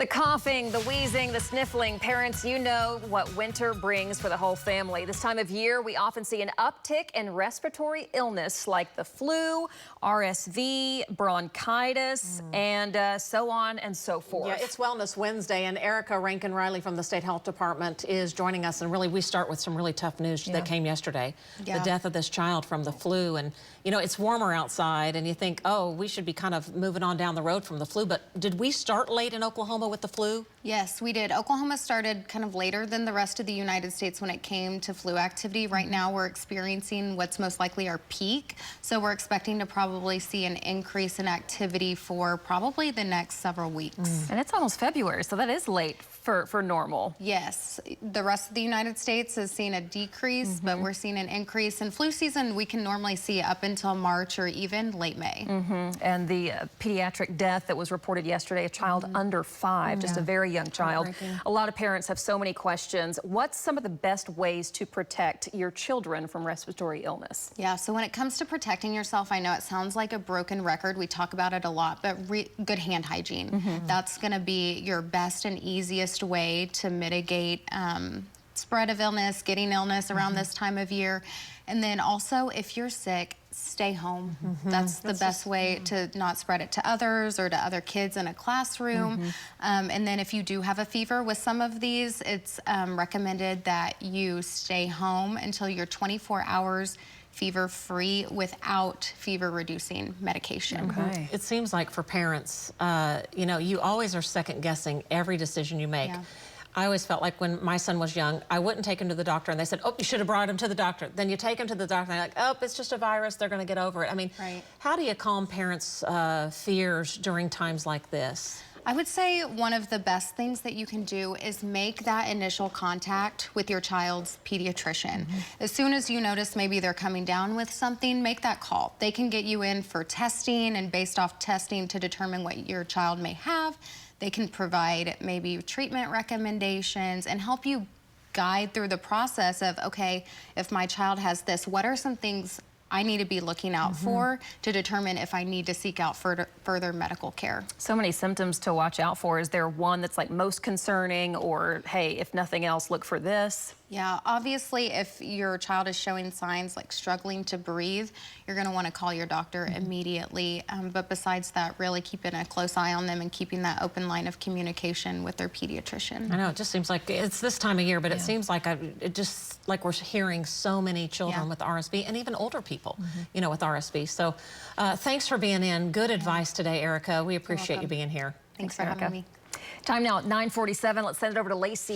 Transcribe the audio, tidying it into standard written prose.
The coughing, the wheezing, the sniffling. Parents, you know what winter brings for the whole family. This time of year, we often see an uptick in respiratory illness like the flu, RSV, bronchitis, and so on and so forth. Yeah, it's Wellness Wednesday, and Erica Rankin-Riley from the State Health Department is joining us. And really, we start with some really tough news that came yesterday. The death of this child from the flu. And, you know, it's warmer outside, and you think, oh, we should be kind of moving on down the road from the flu. But did we start late in Oklahoma with the flu? Yes, we did. Oklahoma started kind of later than the rest of the United States when it came to flu activity. Right now, we're experiencing what's most likely our peak. So we're expecting to probably see an increase in activity for probably the next several weeks. And it's almost February, so that is late for normal. Yes, the rest of the United States is seeing a decrease, but we're seeing an increase. In flu season, we can normally see up until March or even late May. And the pediatric death that was reported yesterday, a child under 5, just a very young child. A lot of parents have so many questions. What's some of the best ways to protect your children from respiratory illness? Yeah, so when it comes to protecting yourself, I know it sounds like a broken record. We talk about it a lot, but good hand hygiene. That's going to be your best and easiest way to mitigate spread of illness, getting illness around this time of year. And then also, if you're sick, stay home. That's the best way to not spread it to others or to other kids in a classroom. And then if you do have a fever with some of these, it's recommended that you stay home until you're 24 hours fever-free without fever-reducing medication. It seems like for parents, you know, you always are second-guessing every decision you make. I always felt like when my son was young, I wouldn't take him to the doctor, and they said, oh, you should have brought him to the doctor. Then you take him to the doctor, and they're like, oh, it's just a virus, they're going to get over it. I mean, how do you calm parents' fears during times like this? I would say one of the best things that you can do is make that initial contact with your child's pediatrician. As soon as you notice maybe they're coming down with something, make that call. They can get you in for testing, and based off testing to determine what your child may have, they can provide maybe treatment recommendations and help you guide through the process of, okay, if my child has this, what are some things I need to be looking out for to determine if I need to seek out further medical care. So many symptoms to watch out for. Is there one that's like most concerning, or hey, if nothing else, look for this? Yeah, obviously, if your child is showing signs like struggling to breathe, you're going to want to call your doctor immediately. But besides that, really keeping a close eye on them and keeping that open line of communication with their pediatrician. I know, it just seems like it's this time of year, but it seems like we're hearing so many children with RSV, and even older people, you know, with RSV. So thanks for being in. Good advice today, Erica. We appreciate you being here. Thanks for having me. Time now at 9:47. Let's send it over to Lacey.